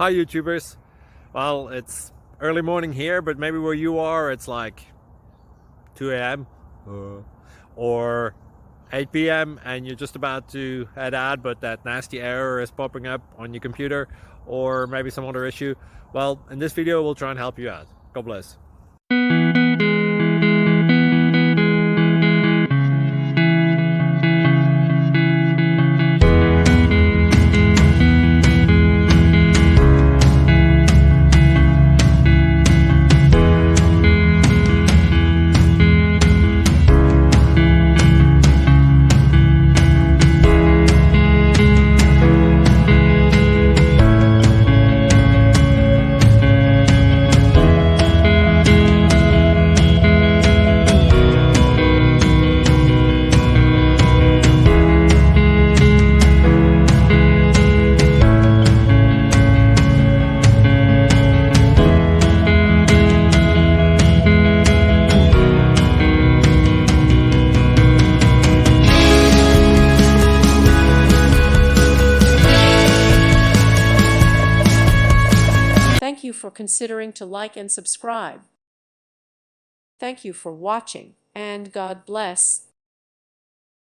Hi YouTubers. Well, it's early morning here, but maybe where you are it's like 2 a.m. or 8 p.m. and you're just about to head out, but that nasty error is popping up on your computer, or maybe some other issue. Well, in this video we'll try and help you out. God bless. Thank you for considering to like and subscribe. Thank you for watching, and God bless.